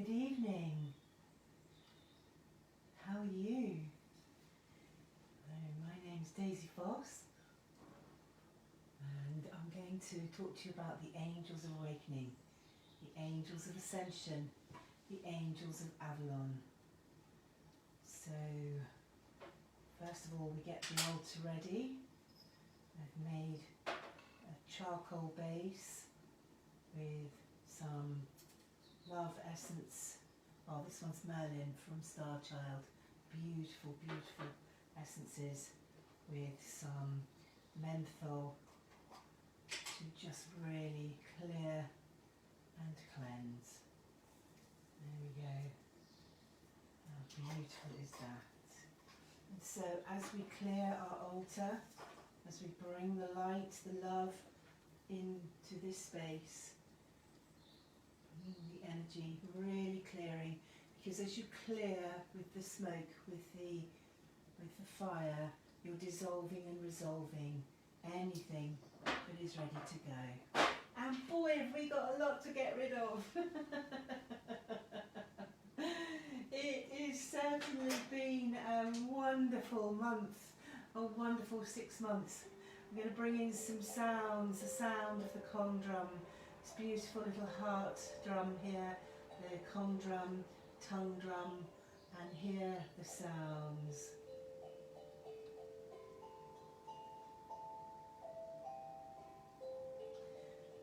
Good evening. How are you? My name's Daisy Foss, and I'm going to talk to you about the angels of awakening, the angels of ascension, the angels of Avalon. So, first of all, we get the altar ready. I've made a charcoal base with some love essence. Oh, this one's Merlin from Star Child. Beautiful, beautiful essences with some menthol to just really clear and cleanse. There we go. How beautiful is that? And so as we clear our altar, as we bring the light, the love into this space, the energy really clearing, because as you clear with the smoke, with the fire, you're dissolving and resolving anything that is ready to go. And boy, have we got a lot to get rid of. It has certainly been a wonderful month, a wonderful 6 months. I'm going to bring in some sounds, the sound of the Kong drum. This beautiful little heart drum here, the Kong drum, tongue drum, and hear the sounds.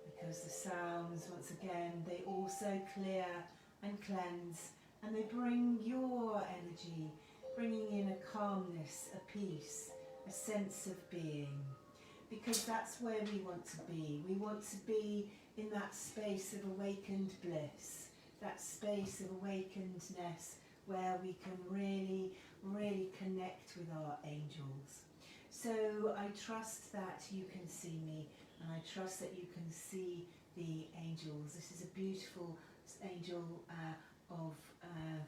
Because the sounds, once again, they also clear and cleanse, and they bring your energy, bringing in a calmness, a peace, a sense of being. Because that's where we want to be. We want to be in that space of awakened bliss, that space of awakenedness where we can really, really connect with our angels. So I trust that you can see me, and I trust that you can see the angels. This is a beautiful angel of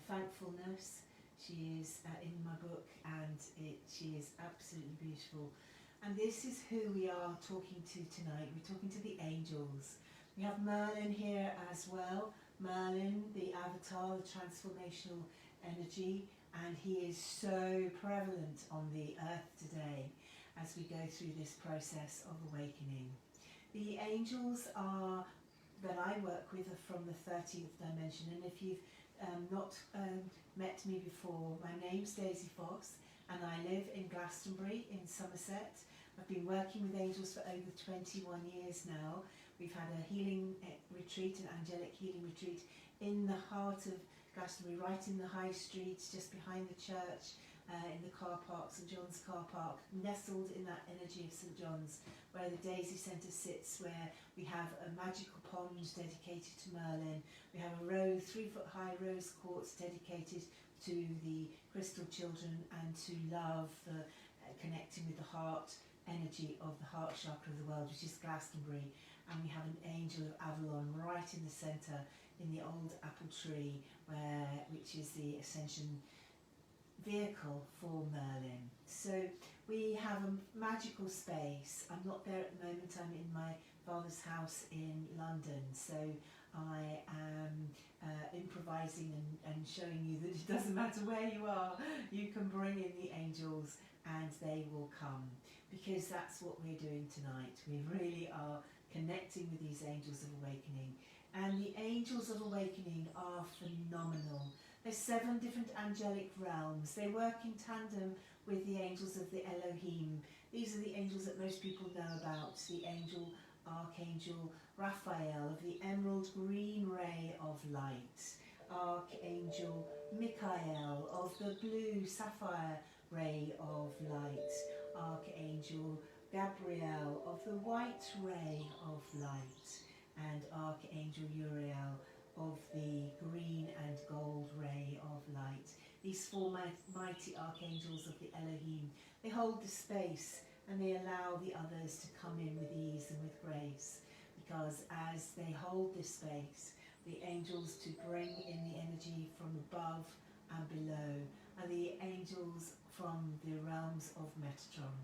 thankfulness. She is in my book, and she is absolutely beautiful. And this is who we are talking to tonight. We're talking to the angels. We have Merlin here as well. Merlin, the avatar, the transformational energy, and he is so prevalent on the earth today as we go through this process of awakening. The angels are that I work with are from the 13th dimension, and if you've not met me before, my name's Daisy Foss, and I live in Glastonbury in Somerset. I've been working with angels for over 21 years now. We've had a healing retreat, an angelic healing retreat in the heart of Glastonbury, right in the high street, just behind the church, in the car park, St John's car park, nestled in that energy of St John's, where the Daisy Centre sits, where we have a magical pond dedicated to Merlin. We have a 3-foot high rose quartz dedicated to the crystal children and to love, connecting with the heart energy of the heart chakra of the world, which is Glastonbury. And we have an angel of Avalon right in the centre, in the old apple tree, which is the ascension vehicle for Merlin. So we have a magical space. I'm not there at the moment. I'm in my father's house in London, so I am improvising and showing you that it doesn't matter where you are, you can bring in the angels and they will come, because that's what we're doing tonight. We really are connecting with these angels of awakening, and the angels of awakening are phenomenal. There's 7 different angelic realms. They work in tandem with the angels of the Elohim. These are the angels that most people know about. The Archangel Raphael of the emerald green ray of light. Archangel Michael of the blue sapphire ray of light. Archangel Gabriel of the white ray of light. And Archangel Uriel of the green and gold ray of light. These 4 mighty archangels of the Elohim, they hold the space and they allow the others to come in with ease and with grace, because as they hold this space, the angels to bring in the energy from above and below are the angels from the realms of Metatron.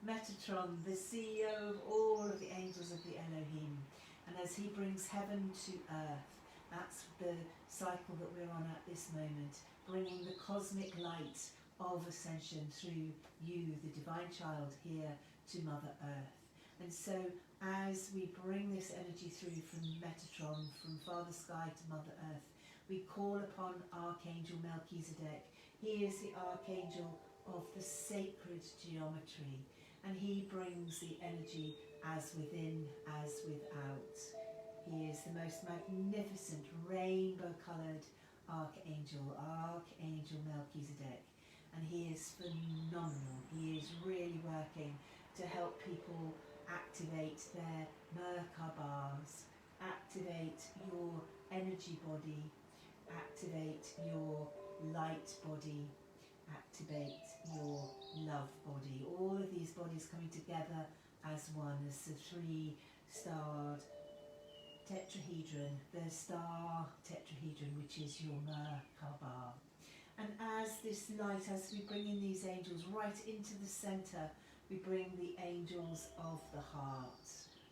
Metatron, the CEO of all of the angels of the Elohim. And as he brings heaven to earth, That's the cycle that we're on at this moment, bringing the cosmic light of ascension through you, the divine child, here to Mother Earth. And so as we bring this energy through from Metatron, from Father Sky to Mother Earth, we call upon Archangel Melchizedek. He is the Archangel of the sacred geometry, and he brings the energy as within, as without. He is the most magnificent rainbow-coloured Archangel, Archangel Melchizedek, and he is phenomenal. He is really working to help people activate their Merkabahs, activate your energy body, activate your light body, activate your love body. All of these bodies coming together as one, as the three-starred tetrahedron, the star tetrahedron, which is your Merkabah. And as this light, as we bring in these angels right into the centre, we bring the angels of the heart.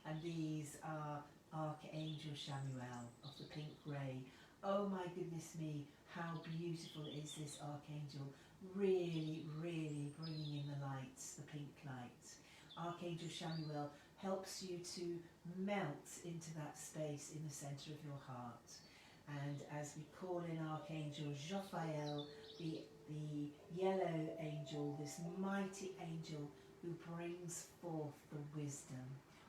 And these are Archangel Shamuel of the pink ray. Oh my goodness me, how beautiful is this Archangel. Really, really bringing in the lights, the pink light. Archangel Shamuel helps you to melt into that space in the centre of your heart. And as we call in Archangel Jophael, the yellow angel, this mighty angel who brings forth the wisdom.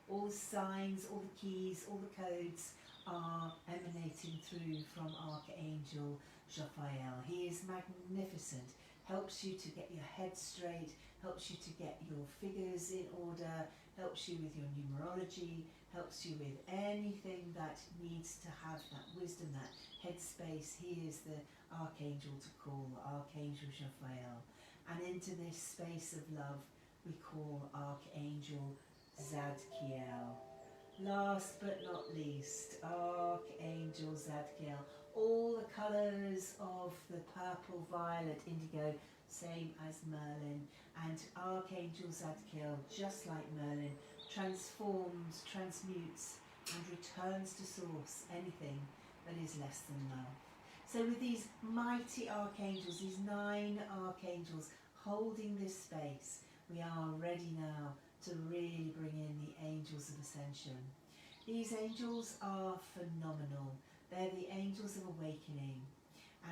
All signs, all the keys, all the codes are emanating through from Archangel Jophael. He is magnificent, helps you to get your head straight, helps you to get your figures in order, helps you with your numerology, helps you with anything that needs to have that wisdom, that headspace. He is the Archangel to call, Archangel Jophael. And into this space of love we call Archangel Zadkiel. Last but not least, Archangel Zadkiel. All the colours of the purple, violet, indigo, same as Merlin. And Archangel Zadkiel, just like Merlin, transforms, transmutes and returns to source anything that is less than love. So with these mighty archangels, these 9 archangels holding this space, we are ready now to really bring in the angels of ascension. These angels are phenomenal. They're the angels of awakening.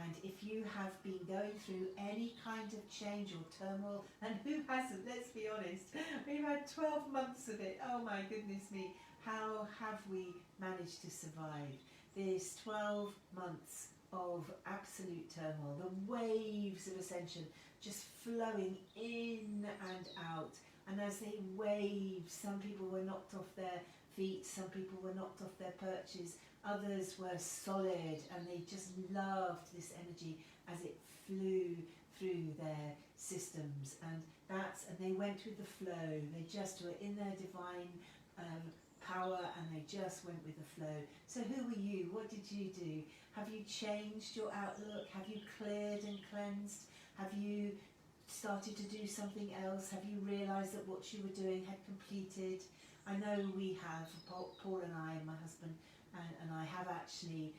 And if you have been going through any kind of change or turmoil, and who hasn't, let's be honest, we've had 12 months of it. Oh my goodness me, how have we managed to survive this 12 months of absolute turmoil, the waves of ascension just flowing in and out. And as they wave, some people were knocked off their feet, some people were knocked off their perches, others were solid, and they just loved this energy as it flew through their systems. And they went with the flow. They just were in their divine power, and they just went with the flow. So who were you? What did you do? Have you changed your outlook? Have you cleared and cleansed? Have you started to do something else? Have you realised that what you were doing had completed? I know we have, Paul and I, my husband, and I have actually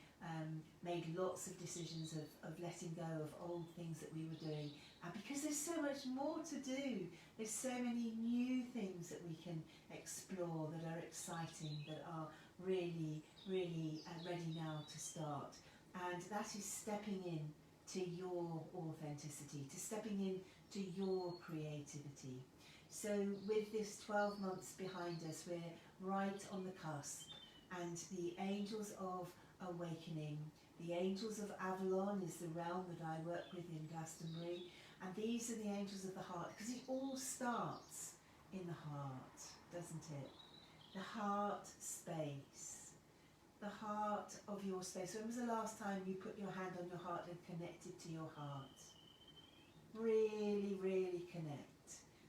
made lots of decisions of letting go of old things that we were doing. And because there's so much more to do, there's so many new things that we can explore that are exciting, that are really, really ready now to start. And that is stepping in to your authenticity, to stepping in to your creativity. So with this 12 months behind us, we're right on the cusp. And the angels of awakening, the angels of Avalon is the realm that I work with in Glastonbury. And these are the angels of the heart, because it all starts in the heart, doesn't it? The heart space. The heart of your space. When was the last time you put your hand on your heart and connected to your heart? Really, really connect.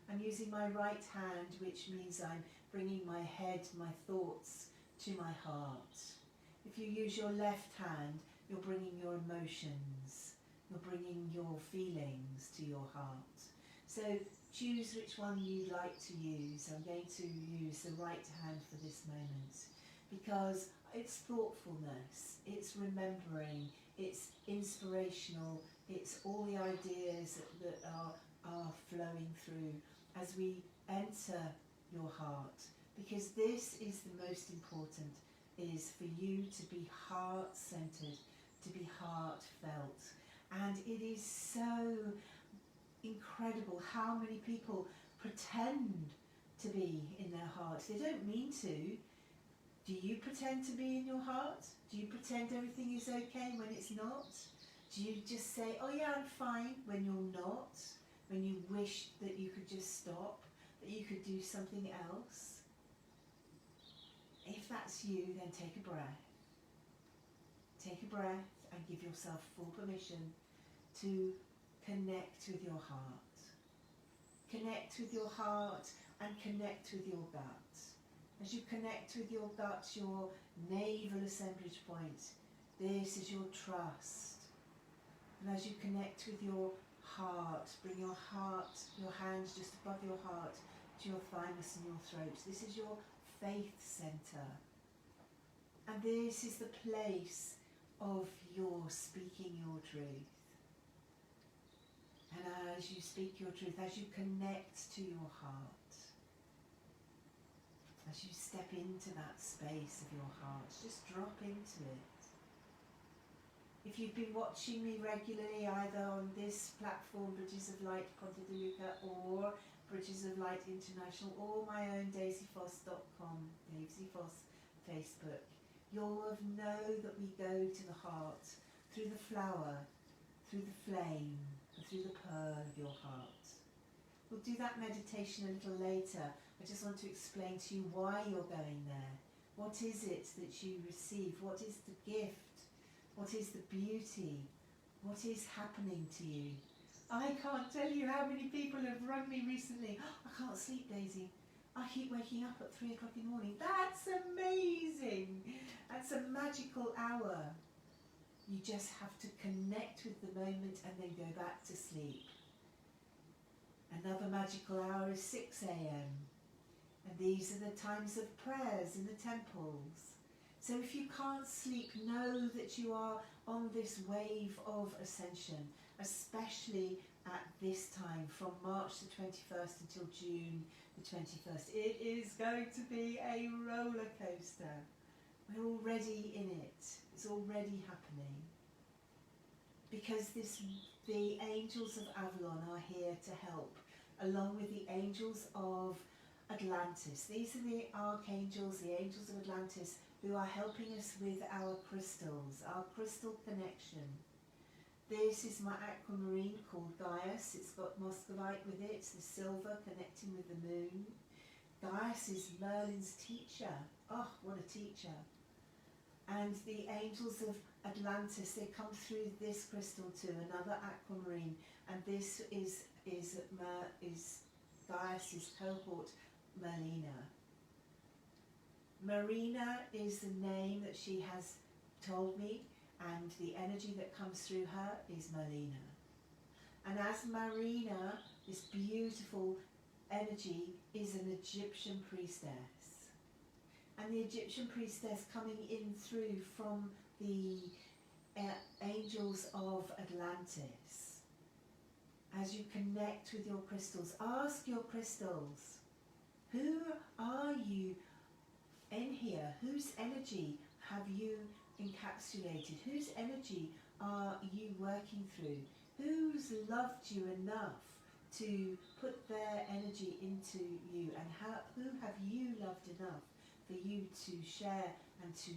I'm using my right hand, which means I'm bringing my head, my thoughts to my heart. If you use your left hand, you're bringing your emotions, you're bringing your feelings to your heart. So choose which one you'd like to use. I'm going to use the right hand for this moment, because it's thoughtfulness, it's remembering, it's inspirational, it's all the ideas that are flowing through as we enter your heart, because this is the most important, is for you to be heart-centered, to be heartfelt. And it is so incredible how many people pretend to be in their heart. They don't mean to. Do you pretend to be in your heart? Do you pretend everything is okay when it's not? Do you just say, oh yeah, I'm fine, when you're not? When you wish that you could just stop, that you could do something else? If that's you, then take a breath. Take a breath and give yourself full permission to connect with your heart. Connect with your heart and connect with your gut. As you connect with your gut, your navel assemblage point, this is your trust. And as you connect with your heart, bring your heart, your hands just above your heart to your thymus and your throat. This is your faith center. And this is the place of your speaking your truth. And as you speak your truth, as you connect to your heart, as you step into that space of your heart, just drop into it. If you've been watching me regularly, either on this platform, Bridges of Light, Ponte, or Bridges of Light International, or my own daisyfoss.com, Daisy Foss Facebook, you'll know that we go to the heart, through the flower, through the flame, and through the pearl of your heart. We'll do that meditation a little later. I just want to explain to you why you're going there. What is it that you receive? What is the gift? What is the beauty? What is happening to you? I can't tell you how many people have rung me recently. I can't sleep, Daisy. I keep waking up at 3 o'clock in the morning. That's amazing. That's a magical hour. You just have to connect with the moment and then go back to sleep. Another magical hour is 6 a.m. And these are the times of prayers in the temples. So if you can't sleep, know that you are on this wave of ascension, especially at this time, from March the 21st until June the 21st. It is going to be a roller coaster. We're already in it. It's already happening. Because the angels of Avalon are here to help, along with the angels of Atlantis. These are the archangels, the angels of Atlantis, who are helping us with our crystals, our crystal connection. This is my aquamarine called Gaius. It's got Muscovite with it, the silver connecting with the moon. Gaius is Merlin's teacher. Oh, what a teacher. And the angels of Atlantis, they come through this crystal too, another aquamarine. And this is Gaius's cohort, Merlina. Marina is the name that she has told me, and the energy that comes through her is Merlina. And as Marina, this beautiful energy, is an Egyptian priestess. And the Egyptian priestess coming in through from the angels of Atlantis. As you connect with your crystals, ask your crystals, who are you in here? Whose energy have you encapsulated? Whose energy are you working through? Who's loved you enough to put their energy into you? And who have you loved enough for you to share and to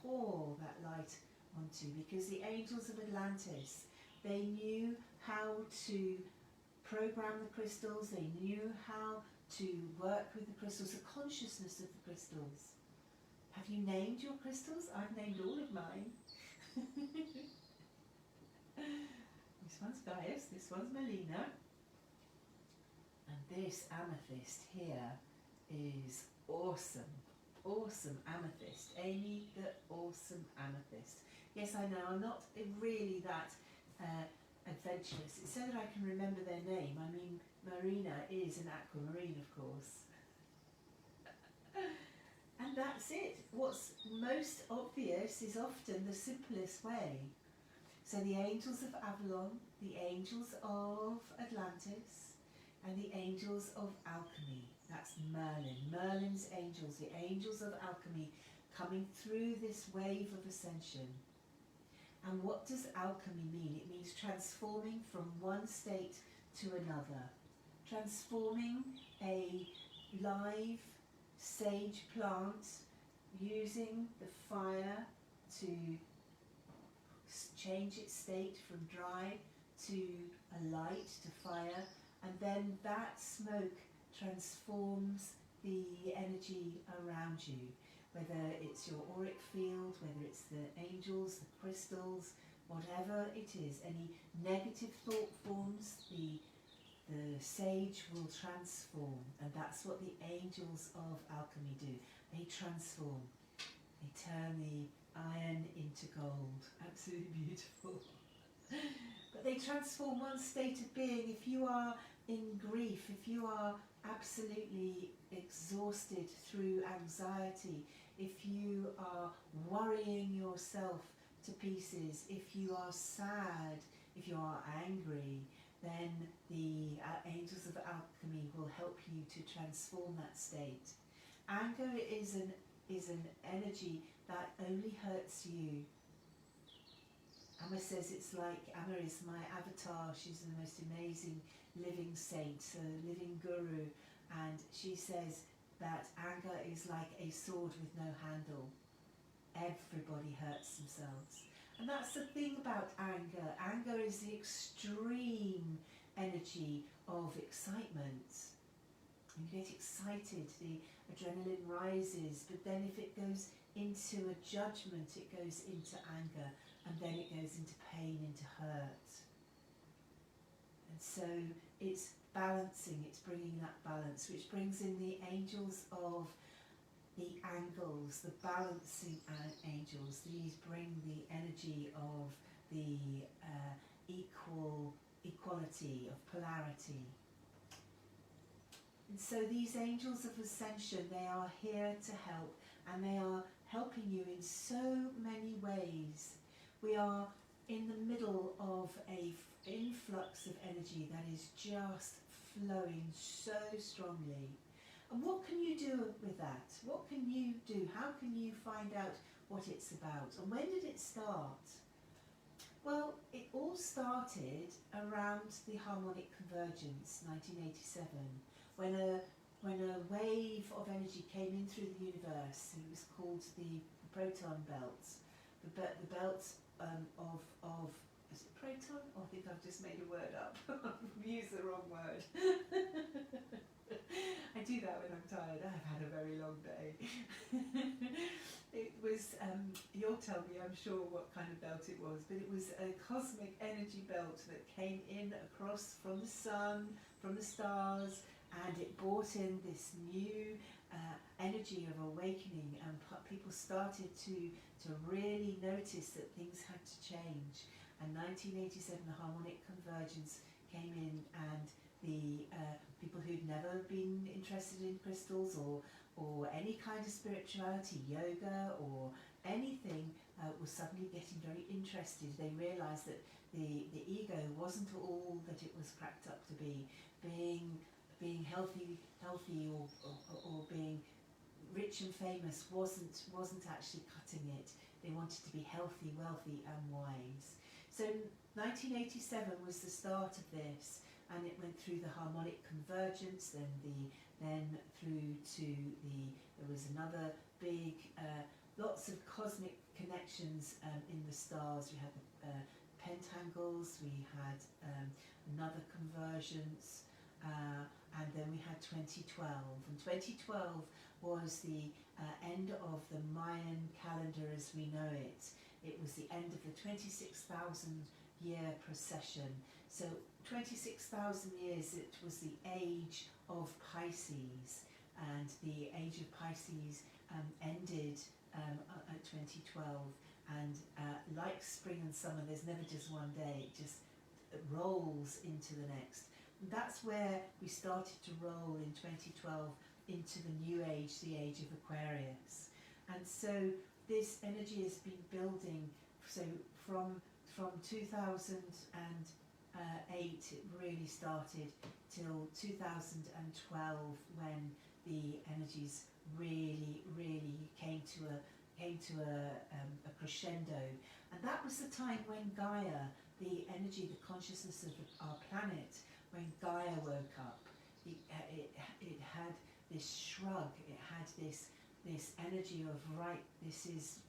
pour that light onto? Because the angels of Atlantis, they knew how to program the crystals, they knew how to work with the crystals, the consciousness of the crystals. Have you named your crystals? I've named all of mine. This one's Gaius, this one's Melina. And this amethyst here is awesome. Awesome amethyst. Amy, the awesome amethyst. Yes, I know, I'm not really that adventurous. It's so that I can remember their name. I mean, Marina is an aquamarine, of course. And that's it. what's most obvious is often the simplest way. So the angels of Avalon, the angels of Atlantis, and the angels of alchemy. That's Merlin. Merlin's angels, the angels of alchemy, coming through this wave of ascension. And what does alchemy mean? It means transforming from one state to another. Transforming a live sage plant using the fire to change its state from dry to a light to fire, and then that smoke transforms the energy around you, whether it's your auric field, whether it's the angels, the crystals, whatever it is, any negative thought forms, the sage will transform, and that's what the angels of alchemy do. They transform. They turn the iron into gold. Absolutely beautiful. But they transform one state of being. If you are in grief, if you are absolutely exhausted through anxiety, if you are worrying yourself to pieces, if you are sad, if you are angry, then the angels of alchemy will help you to transform that state. Anger is an energy that only hurts you. Amma says it's like, Amma is my avatar, she's the most amazing living saint, a living guru, and she says that anger is like a sword with no handle. Everybody hurts themselves. And that's the thing about anger. Anger is the extreme energy of excitement. You get excited, the adrenaline rises, but then if it goes into a judgment, it goes into anger, and then it goes into pain, into hurt. And so it's balancing, it's bringing that balance, which brings in the angels of the angles, the balancing angels. These bring the energy of the equality, of polarity. And so these angels of ascension, they are here to help, and they are helping you in so many ways. We are in the middle of an influx of energy that is just flowing so strongly. And what can you do with that? What can you do? How can you find out what it's about? And when did it start? Well, it all started around the harmonic convergence, 1987, when a wave of energy came in through the universe. It was called the proton belt. The belt of is it proton? Oh, I think I've just made a word up. I've used the wrong word. I do that when I'm tired. I've had a very long day. It was, you'll tell me, I'm sure, what kind of belt it was, but it was a cosmic energy belt that came in across from the sun, from the stars, and it brought in this new energy of awakening, and people started to really notice that things had to change. And 1987, the harmonic convergence came in, and the people who'd never been interested in crystals or any kind of spirituality, yoga or anything, was suddenly getting very interested. They realised that the ego wasn't all that it was cracked up to be. Being healthy or being rich and famous wasn't actually cutting it. They wanted to be healthy, wealthy and wise. So 1987 was the start of this, and it went through the harmonic convergence, then through to there was another big, lots of cosmic connections in the stars. We had the pentangles, we had another convergence, and then we had 2012. And 2012 was the end of the Mayan calendar as we know it. It was the end of the 26,000 year procession. So 26,000 years, it was the age of Pisces, and the age of Pisces ended at 2012. And like spring and summer, there's never just one day, it just rolls into the next. And that's where we started to roll in 2012 into the new age, the age of Aquarius. And so this energy has been building. So from 2008 it really started till 2012, when the energies really came to a crescendo. And that was the time when Gaia, the energy, the consciousness of our planet, when Gaia woke up. It had this shrug, it had this energy of, right, this is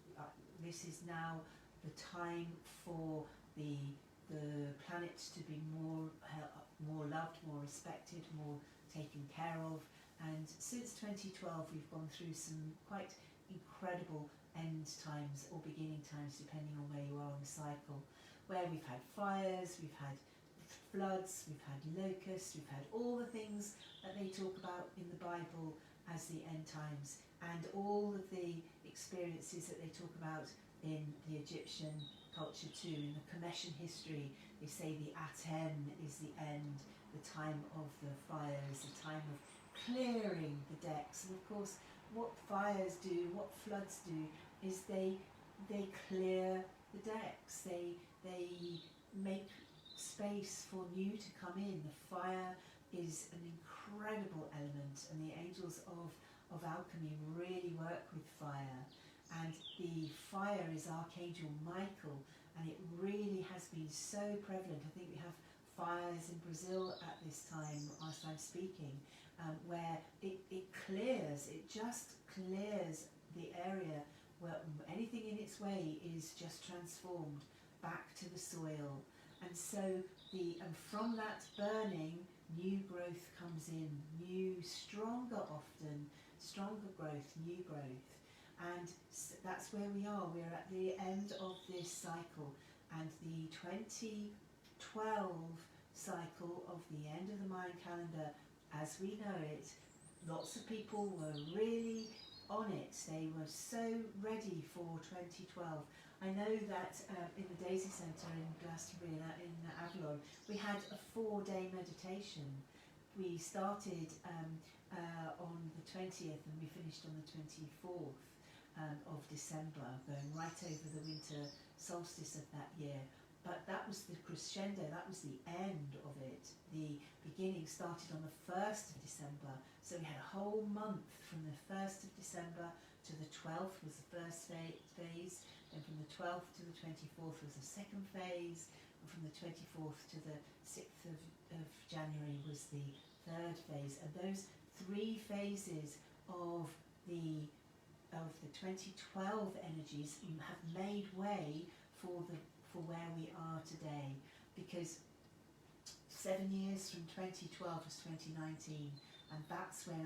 now the time for the planet to be more loved, more respected, more taken care of. And since 2012 we've gone through some quite incredible end times or beginning times, depending on where you are in the cycle, where we've had fires, we've had floods, we've had locusts, we've had all the things that they talk about in the Bible as the end times, and all of the experiences that they talk about in the Egyptian culture too. In the Commission history, they say the Aten is the end, the time of the fires, the time of clearing the decks. And of course, what fires do, what floods do, is they clear the decks. They make space for new to come in. The fire is an incredible element, and the angels of alchemy really work with fire. And the fire is Archangel Michael, and it really has been so prevalent. I think we have fires in Brazil at this time, whilst I'm speaking, where it clears, it just clears the area where anything in its way is just transformed back to the soil. And so from that burning, new growth comes in, new, stronger often, stronger growth, new growth. And that's where we are. We're at the end of this cycle, and the 2012 cycle of the end of the Mayan calendar, as we know it, lots of people were really on it. They were so ready for 2012. I know that in the Daisy Centre in Glastonbury, in Avalon, we had a 4-day meditation. We started on the 20th and we finished on the 24th of December, going right over the winter solstice of that year. But that was the crescendo, that was the end of it. The beginning started on the 1st of December. So we had a whole month from the 1st of December to the 12th was the first phase. And from the 12th to the 24th was the second phase, and from the 24th to the 6th of January was the third phase. And those 3 phases of the 2012 energies have made way for where we are today, because 7 years from 2012 was 2019, and that's when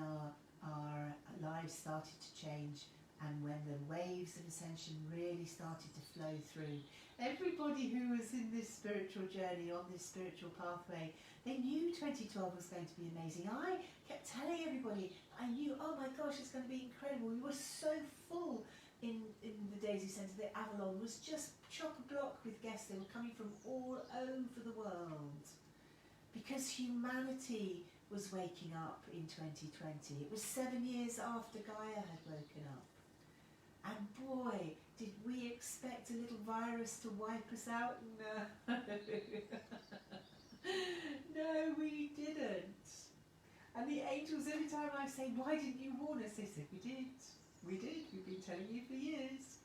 our lives started to change. And when the waves of ascension really started to flow through, everybody who was in this spiritual journey, on this spiritual pathway, they knew 2012 was going to be amazing. I kept telling everybody, I knew, oh my gosh, it's going to be incredible. We were so full in the Daisy Centre. The Avalon was just chock-a-block with guests. They were coming from all over the world, because humanity was waking up in 2020. It was 7 years after Gaia had woken up. And boy, did we expect a little virus to wipe us out? No. No, we didn't. And the angels, every time I say, why didn't you warn us? They said, we did. We did. We've been telling you for years.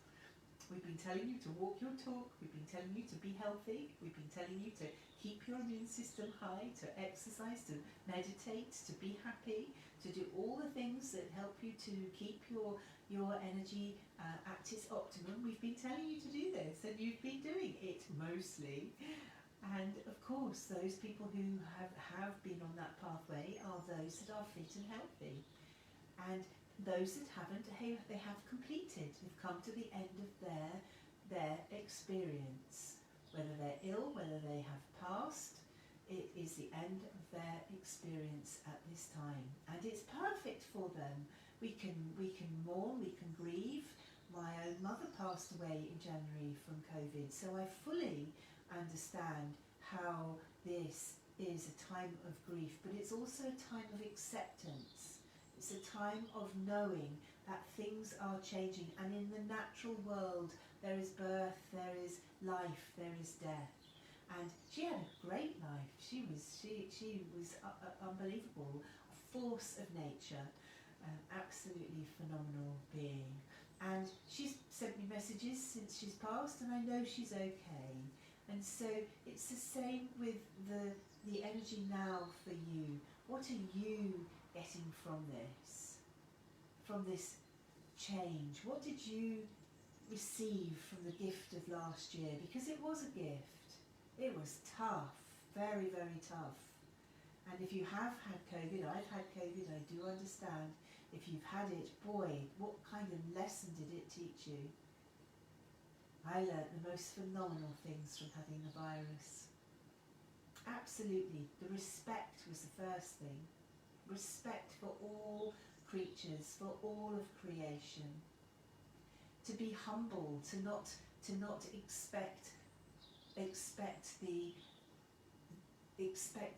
We've been telling you to walk your talk. We've been telling you to be healthy. We've been telling you to keep your immune system high, to exercise, to meditate, to be happy, to do all the things that help you to keep your energy at its optimum. We've been telling you to do this, and you've been doing it mostly. And of course, those people who have been on that pathway are those that are fit and healthy. And those that haven't, they have completed. They've come to the end of their experience. Whether they're ill, whether they have passed, it is the end of their experience at this time. And it's perfect for them. We can mourn, we can grieve. My own mother passed away in January from COVID, so I fully understand how this is a time of grief, but it's also a time of acceptance. It's a time of knowing that things are changing, and in the natural world there is birth, there is life, there is death. And she had a great life. She was unbelievable, a force of nature, absolutely phenomenal being. And she's sent me messages since she's passed, and I know she's okay. And so it's the same with the energy now for you. What are you getting from this change? What did you receive from the gift of last year? Because it was a gift. It was tough, very, very tough. And if you have had COVID, I've had COVID, I do understand. If you've had it, boy, what kind of lesson did it teach you? I learnt the most phenomenal things from having the virus. Absolutely. The respect was the first thing. Respect for all creatures, for all of creation. To be humble, to not expect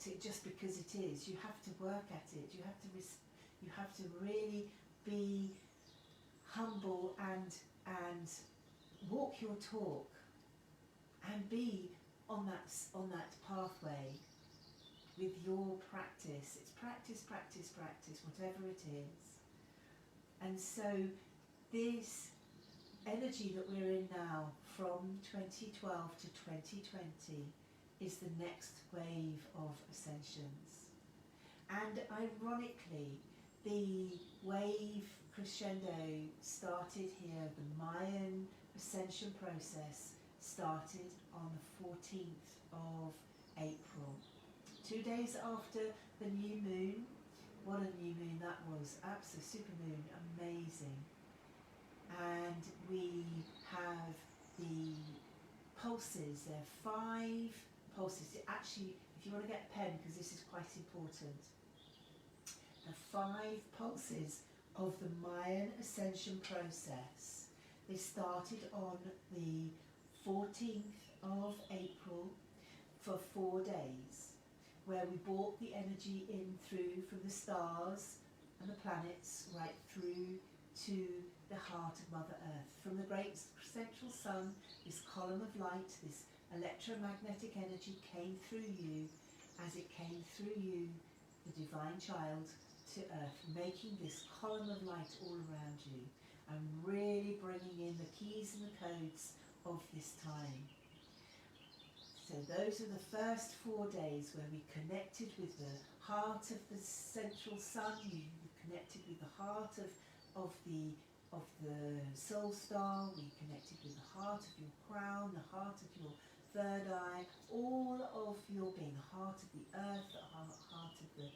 it just because it is. You have to work at it. You have to really be humble and walk your talk and be on that pathway with your practice. It's practice, practice, practice, whatever it is. And so this energy that we're in now, from 2012 to 2020, is the next wave of ascensions. And ironically, the wave crescendo started here. The Mayan Ascension Process started on the 14th of April. 2 days after the new moon. What a new moon that was. Absolute supermoon, amazing. And we have the pulses. There are 5 pulses. Actually, if you want to get a pen, because this is quite important, the 5 pulses of the Mayan Ascension Process. They started on the 14th of April for 4 days, where we brought the energy in through from the stars and the planets right through to the heart of Mother Earth. From the great central sun, this column of light, this electromagnetic energy came through you as it came through you, the divine child, to Earth, making this column of light all around you and really bringing in the keys and the codes of this time. So those are the first 4 days where we connected with the heart of the central sun, we connected with the heart of the soul star, we connected with the heart of your crown, the heart of your third eye, all of your being, the heart of the earth, the heart of the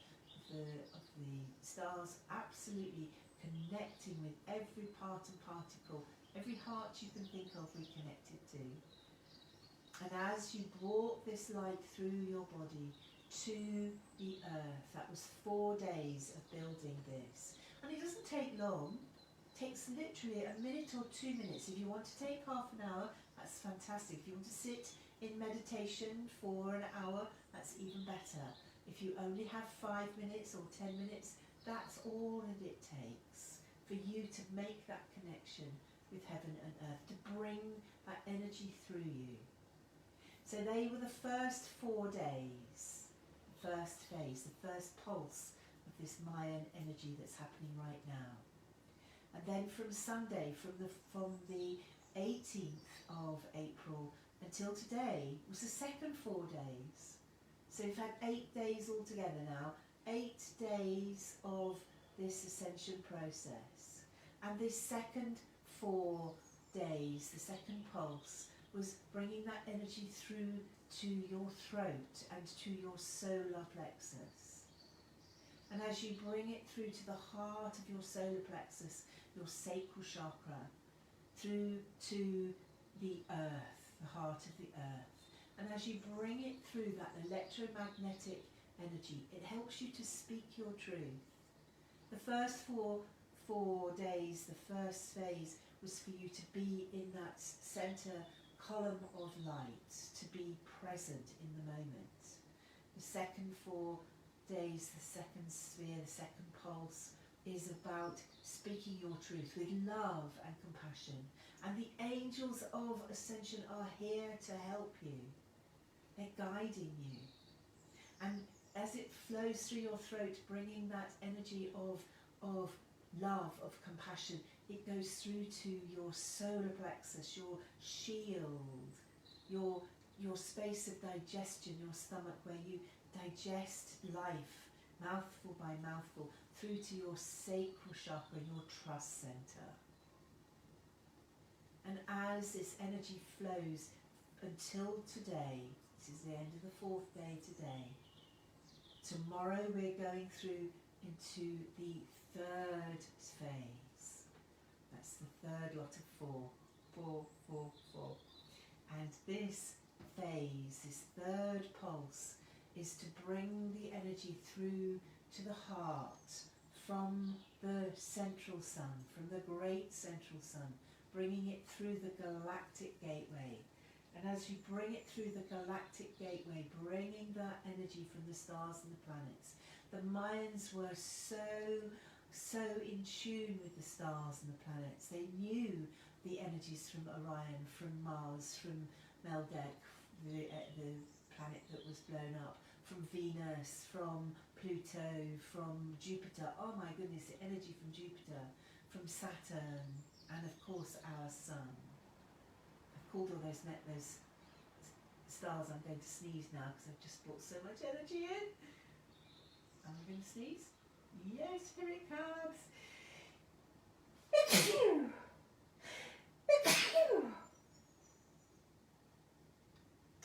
stars, absolutely connecting with every part and particle, every heart you can think of, we connected to. And as you brought this light through your body to the earth, that was 4 days of building this. And it doesn't take long. It takes literally a minute or 2 minutes. If you want to take half an hour, that's fantastic. If you want to sit in meditation for an hour, that's even better. If you only have 5 minutes or 10 minutes, that's all that it takes for you to make that connection with heaven and earth, to bring that energy through you. So they were the first 4 days, the first phase, the first pulse of this Mayan energy that's happening right now. And then from Sunday, from the 18th of April until today, was the second 4 days. So we've had 8 days altogether now, 8 days of this ascension process. And this second 4 days, the second pulse, was bringing that energy through to your throat and to your solar plexus. And as you bring it through to the heart of your solar plexus, your sacral chakra, through to the earth, the heart of the earth, and as you bring it through that electromagnetic energy, it helps you to speak your truth. The first four days, the first phase, was for you to be in that center column of light, to be present in the moment. The second 4 days, the second sphere, the second pulse, is about speaking your truth with love and compassion. And the angels of ascension are here to help you. They're guiding you. And as it flows through your throat, bringing that energy of love, of compassion, it goes through to your solar plexus, your shield, your space of digestion, your stomach, where you digest life, mouthful by mouthful, through to your sacral chakra, your trust center. And as this energy flows until today, this is the end of the 4th day today, tomorrow we're going through into the 3rd phase. That's the 3rd lot of 4. 4, 4, 4. And this phase, this 3rd pulse, is to bring the energy through to the heart from the central sun, from the great central sun, bringing it through the galactic gateway. And as you bring it through the galactic gateway, bringing that energy from the stars and the planets, the Mayans were so in tune with the stars and the planets. They knew the energies from Orion, from Mars, from Meldek, the planet that was blown up, from Venus, from Pluto, from Jupiter. Oh my goodness, the energy from Jupiter, from Saturn, and of course our sun. I've called all those stars. I'm going to sneeze now because I've just brought so much energy in. Am I going to sneeze? Yes, here it comes.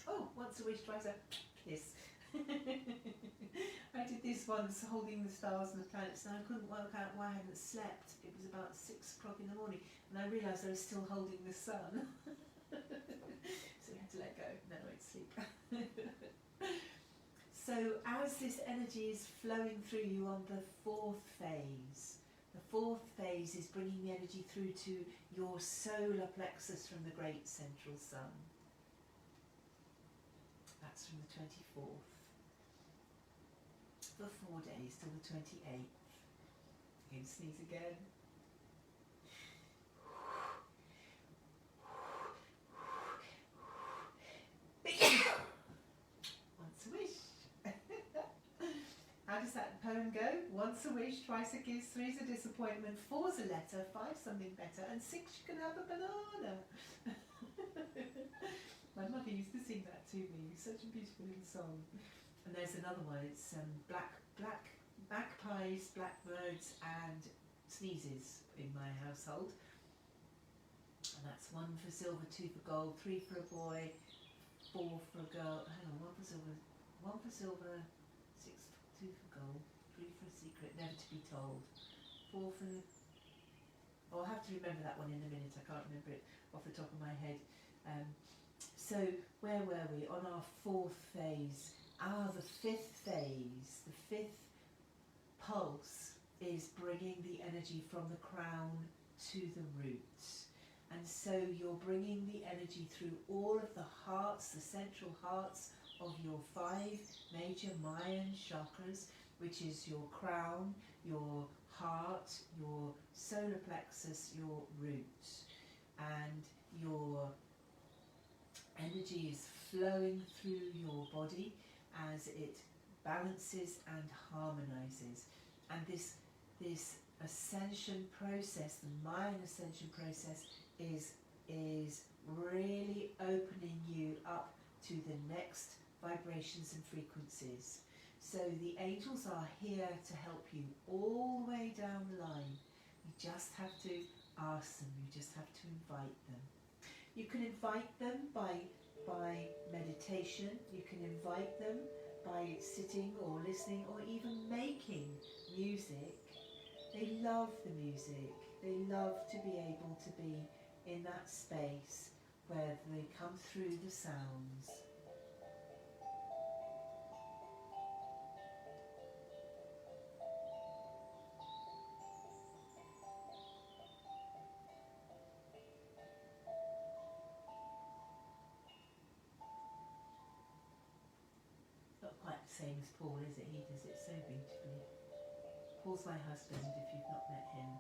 Oh, once a wish, twice a kiss. I did this once, holding the stars and the planets, and I couldn't work out why I hadn't slept. It was about 6 o'clock in the morning, and I realised I was still holding the sun. So we had to let go. No, I went to sleep. So as this energy is flowing through you on the 4th phase, the 4th phase is bringing the energy through to your solar plexus from the great central sun. That's from the 24th. For 4 days till the 28th. You can sneeze again. Once a wish. How does that poem go? Once a wish, twice a kiss, 3's a disappointment, 4's a letter, 5's something better, and 6 you can have a banana. My mother used to sing that to me. It's such a beautiful little song. And there's another one. It's magpies, blackbirds, and sneezes in my household. And that's 1 for silver, 2 for gold, 3 for a boy, 4 for a girl. Hang on, 1 for silver, 6 for 2 for gold, 3 for a secret, never to be told, 4 for. Oh, I'll have to remember that one in a minute. I can't remember it off the top of my head. So where were we? On our 4th phase. The 5th phase, the 5th pulse is bringing the energy from the crown to the roots. And so you're bringing the energy through all of the hearts, the central hearts of your 5 major Mayan chakras, which is your crown, your heart, your solar plexus, your roots. And your energy is flowing through your body as it balances and harmonizes. And this ascension process, the Mayan ascension process, is really opening you up to the next vibrations and frequencies. So the angels are here to help you all the way down the line. You just have to ask them, you just have to invite them. You can invite them by meditation, you can invite them by sitting or listening or even making music. They love the music, they love to be able to be in that space where they come through the sounds. Not quite the same as Paul, is it? He does it so beautifully. Paul's my husband if you've not met him.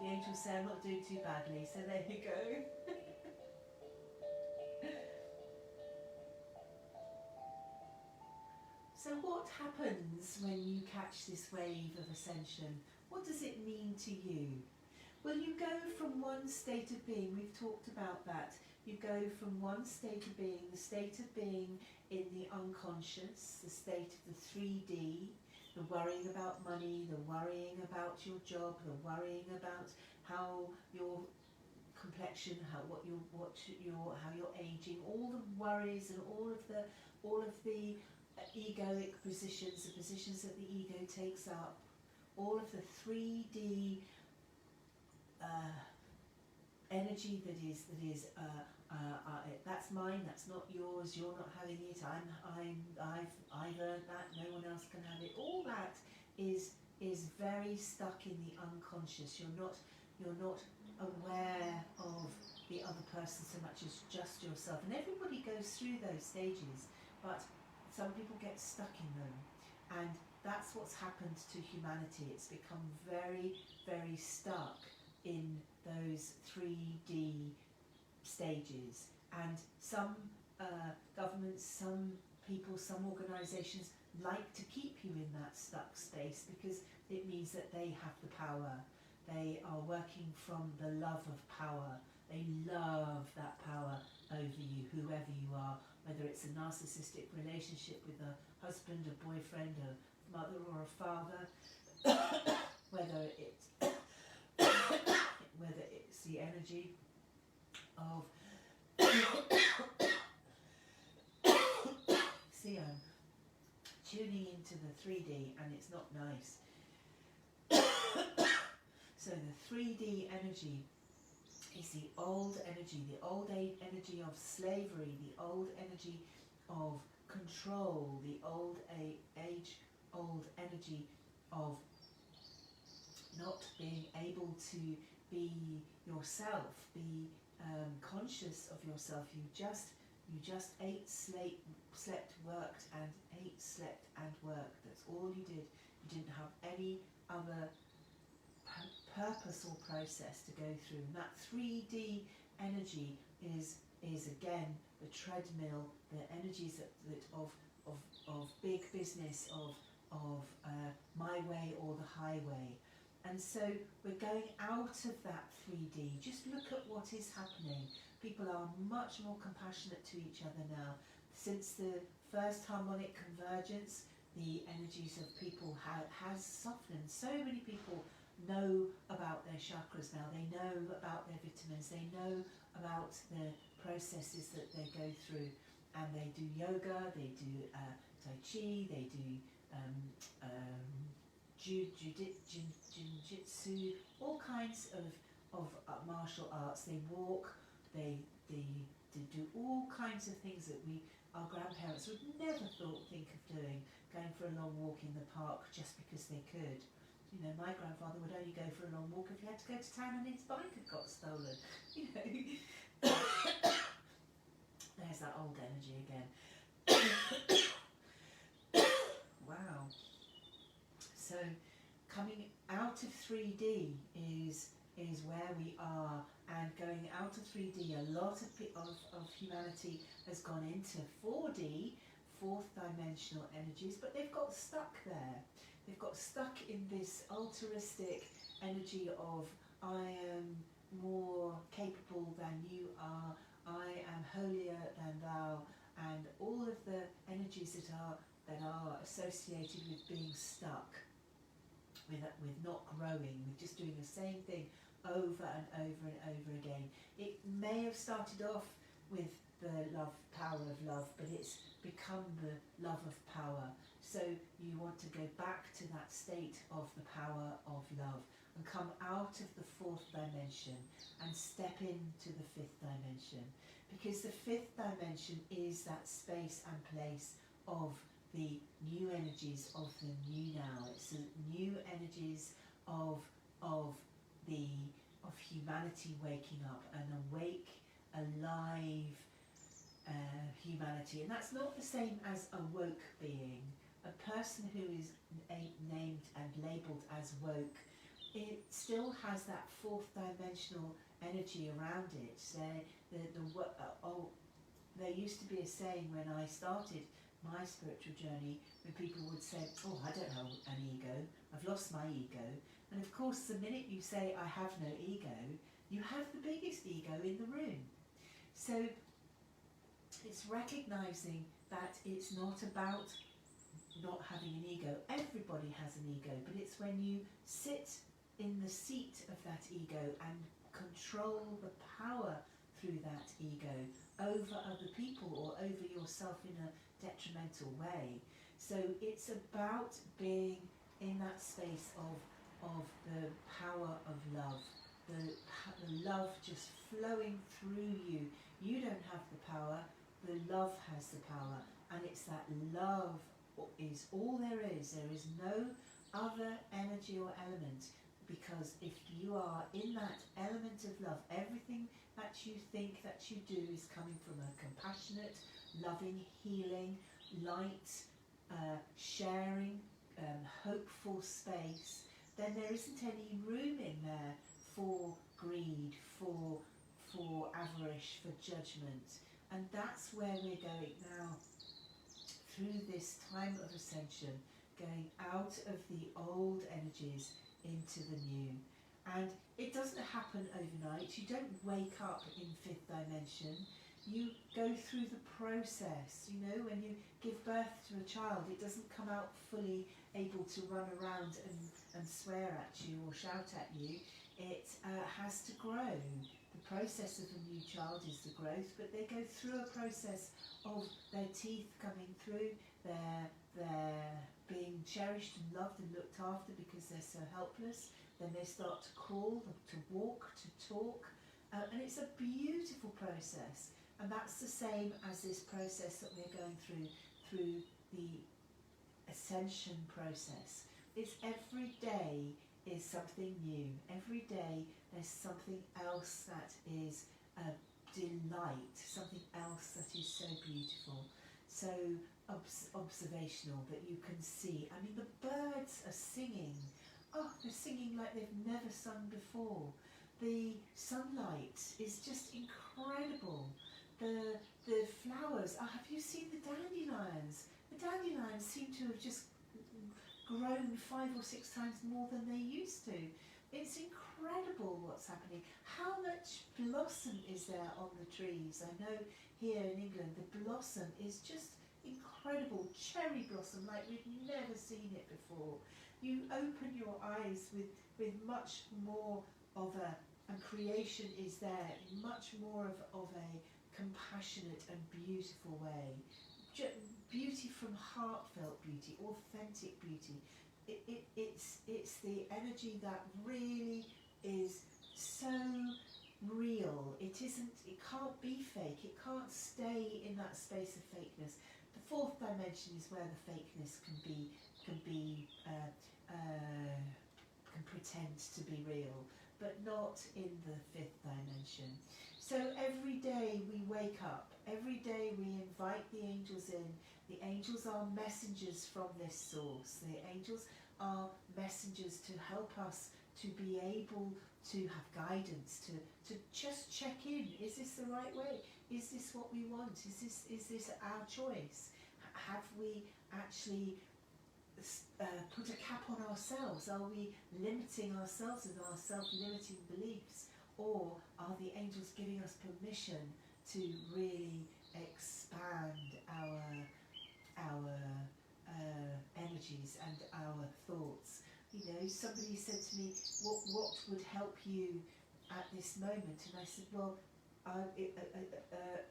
The angels say I'm not doing too badly, so there you go. So what happens when you catch this wave of ascension? What does it mean to you? Well, you go from one state of being, we've talked about that, you go from one state of being, the state of being in the unconscious, the state of the 3D, the worrying about money, the worrying about your job, the worrying about how your complexion, how you're aging, all the worries and all of the egoic positions, the positions that the ego takes up, all of the 3D energy that is that's mine, that's not yours, you're not having it, I've earned that, no one else can have it. All that is very stuck in the unconscious. You're not aware of the other person so much as just yourself. And everybody goes through those stages, but some people get stuck in them, and that's what's happened to humanity. It's become very, very stuck in those 3D stages. And some governments, some people, some organisations like to keep you in that stuck space because it means that they have the power. They are working from the love of power. They love that power over you, whoever you are, whether it's a narcissistic relationship with a husband, a boyfriend, a mother or a father, whether it's the energy of tuning into the 3D, and it's not nice. So the 3D energy is the old energy, the old energy of slavery, the old energy of control, the old age-old energy of not being able to be yourself, be conscious of yourself. You just ate, slept, worked, and ate, slept, and worked. That's all you did. You didn't have any other purpose or process to go through. And that 3D energy is again the treadmill, the energies that of big business, of my way or the highway. And so we're going out of that 3D. Just look at what is happening. People are much more compassionate to each other now. Since the first harmonic convergence, the energies of people has softened. So many people know about their chakras now. They know about their vitamins. They know about the processes that they go through. And they do yoga, they do Tai Chi, they do Jiu-Jitsu, all kinds of martial arts. They walk, they do all kinds of things that our grandparents would never think of doing, going for a long walk in the park just because they could. You know, my grandfather would only go for a long walk if he had to go to town and his bike had got stolen. You know, there's that old energy again. Wow. So coming out of 3D is where we are, and going out of 3D, a lot of humanity has gone into 4D, fourth dimensional energies, but they've got stuck there. They've got stuck in this altruistic energy of I am more capable than you are, I am holier than thou, and all of the energies that are associated with being stuck, with not growing, with just doing the same thing over and over and over again. It may have started off with the power of love, but it's become the love of power. So you want to go back to that state of the power of love and come out of the fourth dimension and step into the fifth dimension. Because the fifth dimension is that space and place of the new energies of the new now. It's the new energies of humanity waking up, an awake, alive, humanity. And that's not the same as a woke being. A person who is named and labelled as woke, it still has that fourth dimensional energy around it. There used to be a saying when I started my spiritual journey, when people would say, oh, I don't have an ego, I've lost my ego. And of course, the minute you say, I have no ego, you have the biggest ego in the room. So it's recognising that it's not about not having an ego. Everybody has an ego, but it's when you sit in the seat of that ego and control the power through that ego over other people or over yourself in a detrimental way. So it's about being in that space of the power of love, the love just flowing through you. You don't have the power, the love has the power, and it's that love is all there is. There is no other energy or element, because if you are in that element of love, everything that you think, that you do, is coming from a compassionate, loving, healing, light, sharing, hopeful space, then there isn't any room in there for greed, for avarice, for judgment. And that's where we're going now, through this time of ascension, going out of the old energies into the new. And it doesn't happen overnight. You don't wake up in fifth dimension. You go through the process. You know, when you give birth to a child, it doesn't come out fully able to run around and swear at you or shout at you. It has to grow. The process of a new child is the growth, but they go through a process of their teeth coming through, they're being cherished and loved and looked after because they're so helpless. Then they start to crawl, to walk, to talk, and it's a beautiful process. And that's the same as this process that we're going through the ascension process. It's every day is something new. Every day there's something else that is a delight, something else that is so beautiful, so observational that you can see. I mean, the birds are singing. Oh, they're singing like they've never sung before. The sunlight is just incredible. The flowers. Oh, have you seen the dandelions? The dandelions seem to have just grown 5 or 6 times more than they used to. It's incredible what's happening. How much blossom is there on the trees? I know here in England the blossom is just incredible. Cherry blossom like we've never seen it before. You open your eyes with much more of and creation is there in much more of a compassionate and beautiful way. Beauty from heartfelt beauty, authentic beauty. It's the energy that really is so real. It can't be fake. It can't stay in that space of fakeness. The fourth dimension is where the fakeness can pretend to be real, but not in the fifth dimension. So every day we wake up, every day we invite the angels in. The angels are messengers from this source. The angels are messengers to help us to be able to have guidance, to just check in. Is this the right way? Is this what we want? Is this our choice? Have we actually put a cap on ourselves? Are we limiting ourselves with our self-limiting beliefs? Or are the angels giving us permission to really expand our energies and our thoughts? You know, somebody said to me, what would help you at this moment? And I said, well,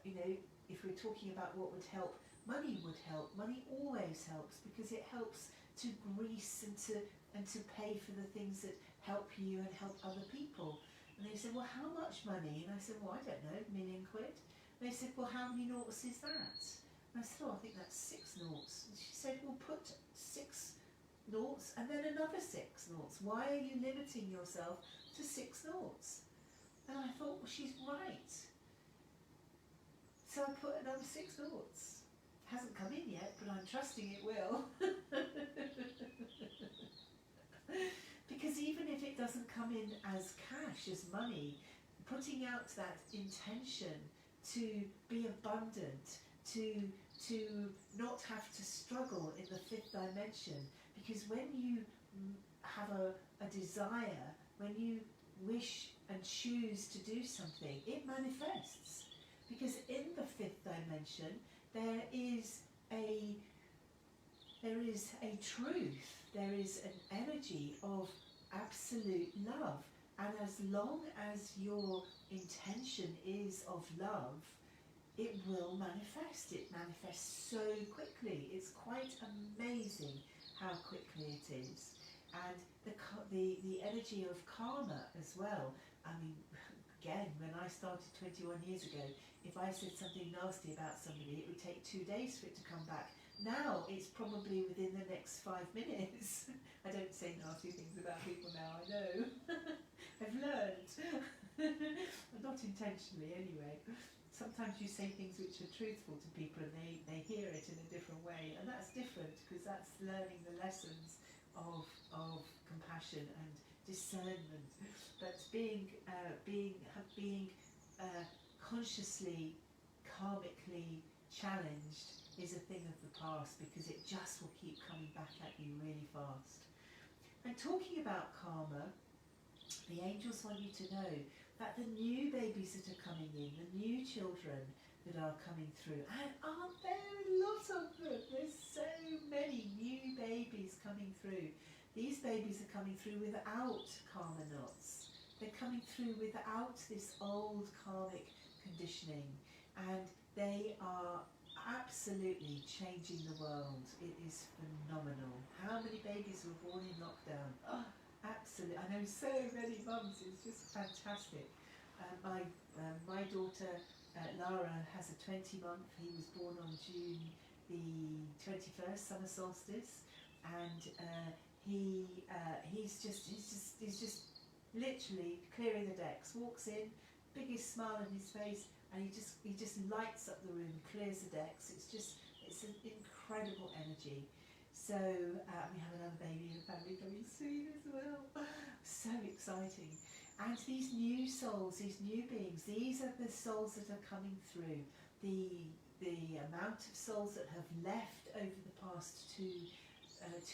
you know, if we're talking about what would help, money would help. Money always helps, because it helps to grease and to pay for the things that help you and help other people. And they said, well, how much money? And I said, well, I don't know, £1 million. And they said, well, how many noughts is that? And I said, oh, I think that's 6 noughts. And she said, well, put 6 noughts and then another 6 noughts. Why are you limiting yourself to 6 noughts? And I thought, well, she's right. So I put a number 6 noughts. Hasn't come in yet, but I'm trusting it will. Because even if it doesn't come in as cash, as money, putting out that intention to be abundant, to not have to struggle in the 5th dimension. Because when you have a desire, when you wish and choose to do something, it manifests. Because in the 5th dimension, there is a truth, there is an energy of absolute love. And as long as your intention is of love, it will manifest. It manifests so quickly. It's quite amazing how quickly it is. And the energy of karma as well. I mean, again, when I started 21 years ago, if I said something nasty about somebody, it would take 2 days for it to come back. Now it's probably within the next 5 minutes. I don't say nasty things about people now, I know. I've learned. Not intentionally anyway. Sometimes you say things which are truthful to people and they hear it in a different way, and that's different because that's learning the lessons of compassion and discernment. But being consciously, karmically challenged is a thing of the past, because it just will keep coming back at you really fast. And talking about karma, the angels want you to know that the new babies that are coming in, the new children that are coming through, and aren't there a lot of them? There's so many new babies coming through. These babies are coming through without karma knots. They're coming through without this old karmic conditioning, and they are absolutely changing the world. It is phenomenal. How many babies were born in lockdown? Oh, absolutely. I know so many mums. It's just fantastic. My daughter Lara has a 20-month. He was born on June the 21st, summer solstice, and he's just literally clearing the decks. Walks in, biggest smile on his face, and he just lights up the room, clears the decks. It's an incredible energy. So we have another baby in the family coming soon as well. So exciting. And these new souls, these new beings, these are the souls that are coming through. The amount of souls that have left over the past 2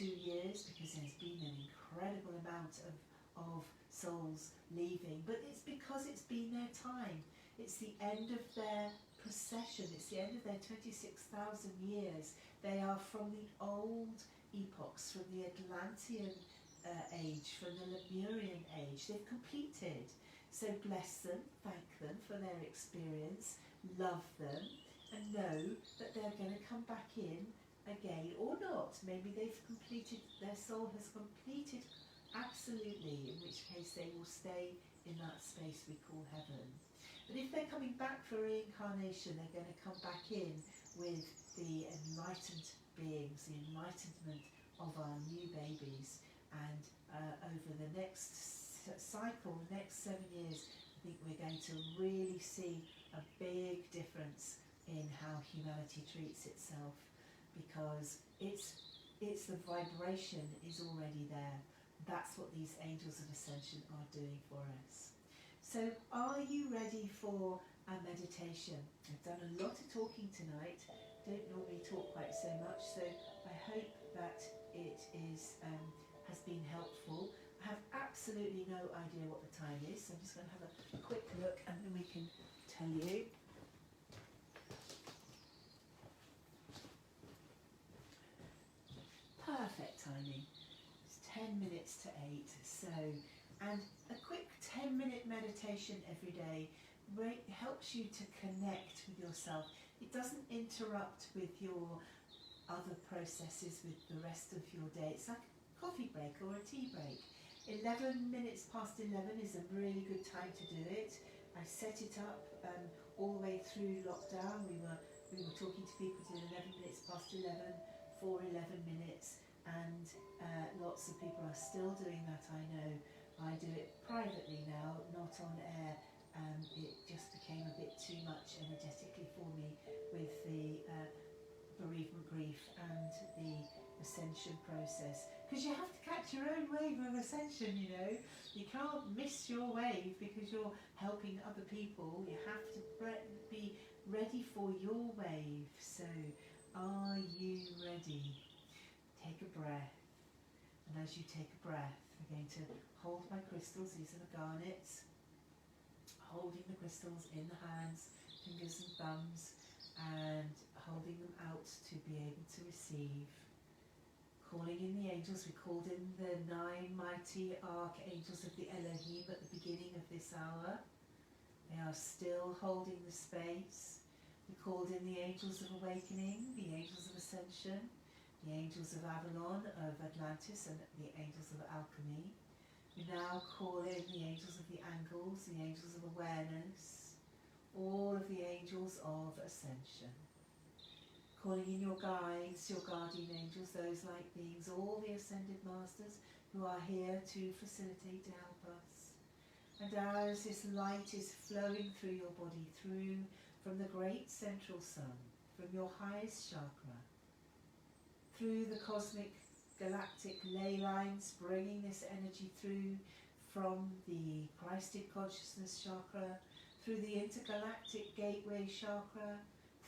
years, because there's been an incredible amount of souls leaving, but it's because it's been their time. It's the end of their procession. It's the end of their 26,000 years. They are from the old epochs, from the Atlantean age, from the Lemurian age. They've completed. So bless them, thank them for their experience, love them, and know that they're going to come back in again, or not. Maybe they've completed, their soul has completed absolutely, in which case they will stay in that space we call heaven. But if they're coming back for reincarnation, they're going to come back in with the enlightened beings, the enlightenment of our new babies. And over the next cycle, the next 7 years, I think we're going to really see a big difference in how humanity treats itself, because it's the vibration is already there. That's what these angels of ascension are doing for us. So are you ready for a meditation? I've done a lot of talking tonight. Don't normally talk quite so much, so I hope that it is has been helpful. I have absolutely no idea what the time is, so I'm just going to have a quick look and then we can tell you. Perfect timing. It's 10 minutes to 8. So, and a quick 10-minute meditation every day helps you to connect with yourself. It doesn't interrupt with your other processes, with the rest of your day. It's like a coffee break or a tea break. 11 minutes past 11 is a really good time to do it. I set it up all the way through lockdown. We were talking to people till 11 minutes past 11 for 11 minutes, and lots of people are still doing that, I know. I do it privately now, not on air, it just became a bit too much energetically for me with the bereavement grief and the ascension process, because you have to catch your own wave of ascension, you know. You can't miss your wave because you're helping other people. You have to be ready for your wave. So are you ready? Take a breath, and as you take a breath, I'm going to hold my crystals. These are the garnets, holding the crystals in the hands, fingers and thumbs, and holding them out to be able to receive. Calling in the angels. We called in the 9 mighty archangels of the Elohim at the beginning of this hour. They are still holding the space. We called in the angels of awakening, the angels of ascension, the angels of Avalon, of Atlantis, and the angels of alchemy. We now call in the angels of the angles, the angels of awareness, all of the angels of ascension. Calling in your guides, your guardian angels, those light beings, all the ascended masters who are here to facilitate, to help us. And as this light is flowing through your body, through from the great central sun, from your highest chakra, through the cosmic galactic ley lines, bringing this energy through from the Christed consciousness chakra, through the intergalactic gateway chakra,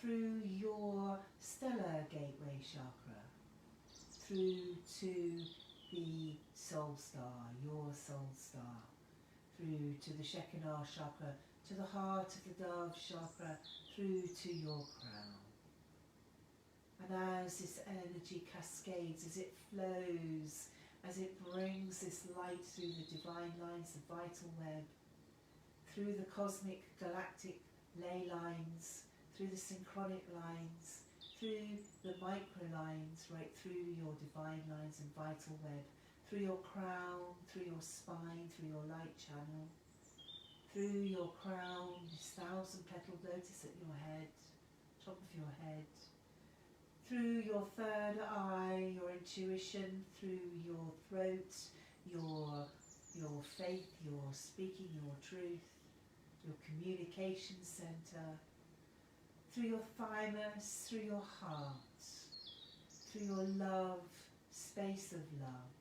through your stellar gateway chakra, through to the soul star, your soul star, through to the Shekinah chakra, to the heart of the dove chakra, through to your crown. And as this energy cascades, as it flows, as it brings this light through the divine lines, the vital web, through the cosmic galactic ley lines, through the synchronic lines, through the micro lines, right through your divine lines and vital web, through your crown, through your spine, through your light channel, through your crown, this 1,000-petaled lotus at your head, top of your head, through your third eye, your intuition, through your throat, your faith, your speaking, your truth, your communication center, through your thymus, through your heart, through your love, space of love,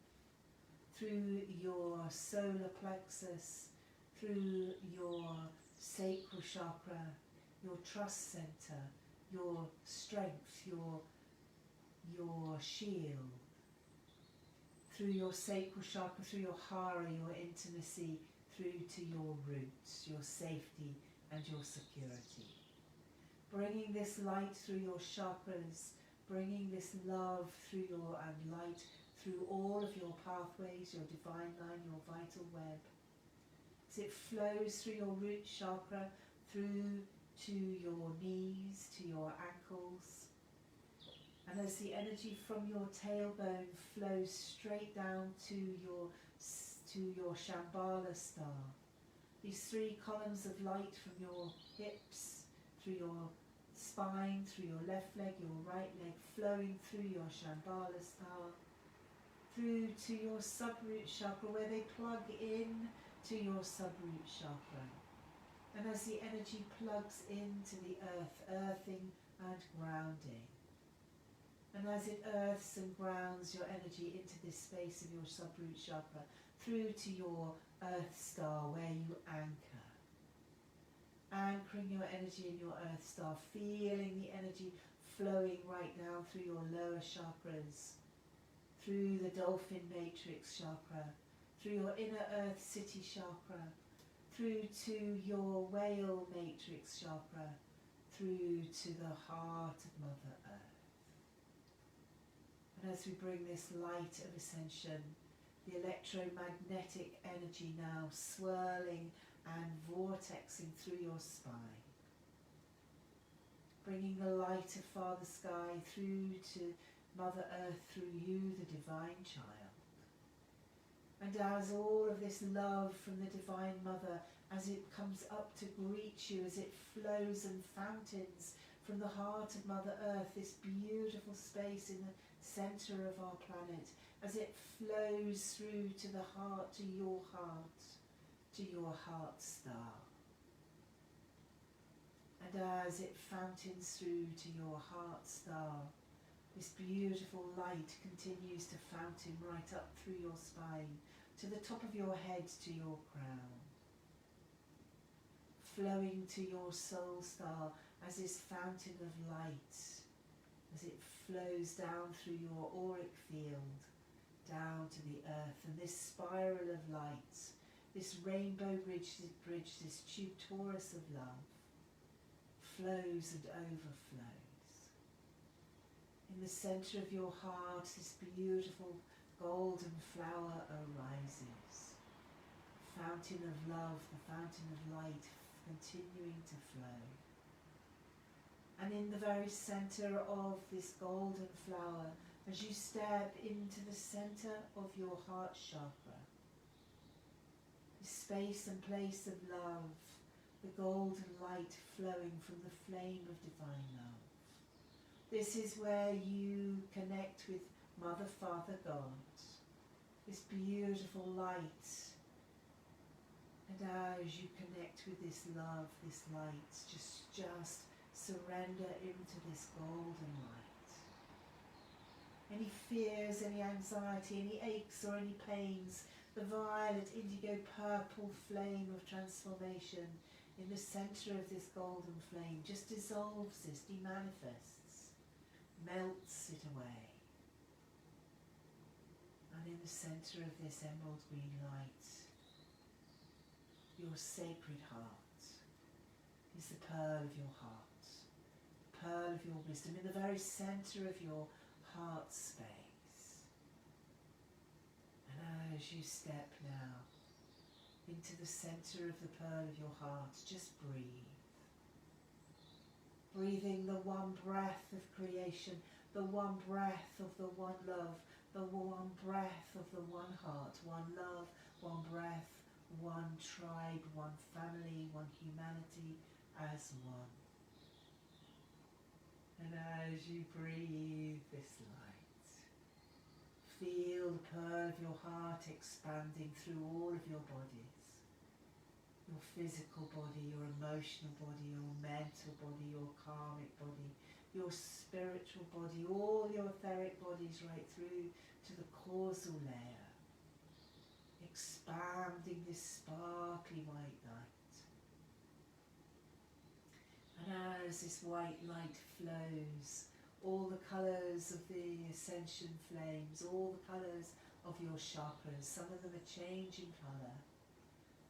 through your solar plexus, through your sacral chakra, your trust center, your strength, your shield, through your sacral chakra, through your hara, your intimacy, through to your roots, your safety and your security. Bringing this light through your chakras, bringing this love through your and light through all of your pathways, your divine line, your vital web. As it flows through your root chakra, through to your knees, to your ankles. And as the energy from your tailbone flows straight down to your Shambhala star, these 3 columns of light from your hips, through your spine, through your left leg, your right leg, flowing through your Shambhala star, through to your subroot chakra, where they plug in to your subroot chakra. And as the energy plugs into the earth, earthing and grounding. And as it earths and grounds your energy into this space of your subroot chakra, through to your earth star where you anchor. Anchoring your energy in your earth star, feeling the energy flowing right now through your lower chakras, through the dolphin matrix chakra, through your inner earth city chakra, through to your whale matrix chakra, through to the heart of Mother Earth. And as we bring this light of ascension, the electromagnetic energy now swirling and vortexing through your spine, bringing the light of Father Sky through to Mother Earth, through you, the Divine Child. And as all of this love from the Divine Mother, as it comes up to greet you, as it flows and fountains from the heart of Mother Earth, this beautiful space in the centre of our planet, as it flows through to the heart, to your heart star. And as it fountains through to your heart star, this beautiful light continues to fountain right up through your spine, to the top of your head, to your crown, flowing to your soul star as this fountain of light, as it flows down through your auric field, down to the earth, and this spiral of light, this rainbow bridge, this tube torus of love, flows and overflows. In the centre of your heart, this beautiful golden flower arises. Fountain of love, the fountain of light, continuing to flow. And in the very centre of this golden flower, as you step into the centre of your heart chakra, this space and place of love, the golden light flowing from the flame of divine love. This is where you connect with Mother, Father, God. This beautiful light. And as you connect with this love, this light, just surrender into this golden light. Any fears, any anxiety, any aches or any pains, the violet, indigo, purple flame of transformation in the centre of this golden flame just dissolves this, demanifests, melts it away. And in the centre of this emerald green light, your sacred heart is the pearl of your heart, pearl of your wisdom, in the very centre of your heart space. And as you step now into the centre of the pearl of your heart, just breathe. Breathing the one breath of creation, the one breath of the one love, the one breath of the one heart, one love, one breath, one tribe, one family, one humanity, as one. And as you breathe this light, feel the pearl of your heart expanding through all of your bodies. Your physical body, your emotional body, your mental body, your karmic body, your spiritual body, all your etheric bodies right through to the causal layer, expanding this sparkly white light. And as this white light flows, all the colours of the ascension flames, all the colours of your chakras, some of them are changing colour,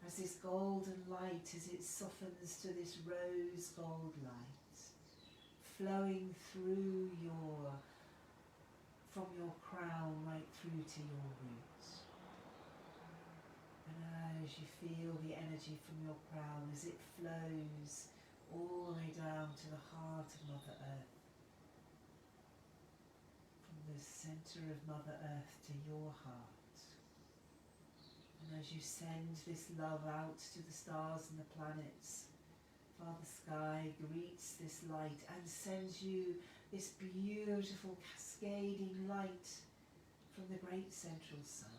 as this golden light, as it softens to this rose gold light, flowing through from your crown right through to your roots. And as you feel the energy from your crown, as it flows all the way down to the heart of Mother Earth, from the centre of Mother Earth to your heart. And as you send this love out to the stars and the planets, Father Sky greets this light and sends you this beautiful cascading light from the great central sun.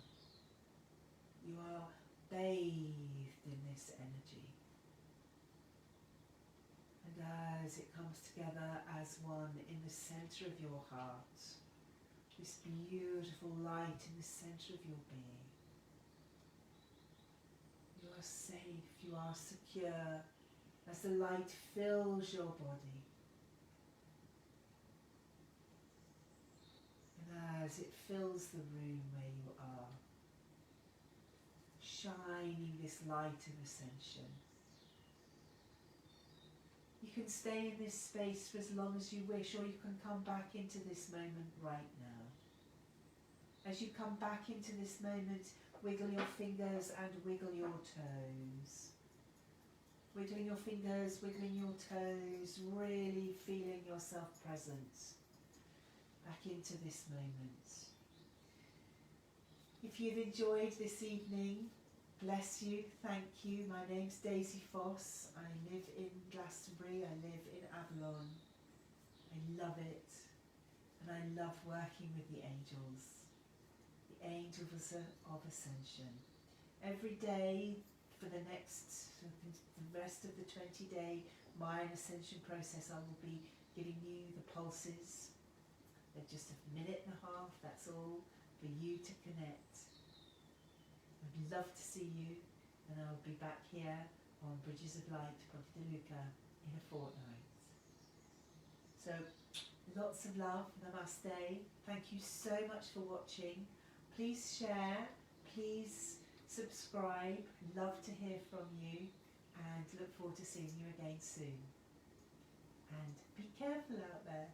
You are bathed in this energy. And as it comes together as one in the centre of your heart, this beautiful light in the centre of your being, you are safe, you are secure, as the light fills your body. And as it fills the room where you are, shining this light of ascension. You can stay in this space for as long as you wish, or you can come back into this moment right now. As you come back into this moment, wiggle your fingers and wiggle your toes. Wiggling your fingers, wiggling your toes, really feeling yourself present back into this moment. If you've enjoyed this evening, bless you, thank you. My name's Daisy Foss. I live in Glastonbury, I live in Avalon. I love it, and I love working with the angels of ascension. Every day for the rest of the 20-day Mayan Ascension Process, I will be giving you the pulses. They're just a minute and a half, that's all, for you to connect. I'd love to see you, and I'll be back here on Bridges of Light, Ponte in a fortnight. So, lots of love, namaste. Thank you so much for watching. Please share, please subscribe. Love to hear from you, and look forward to seeing you again soon. And be careful out there.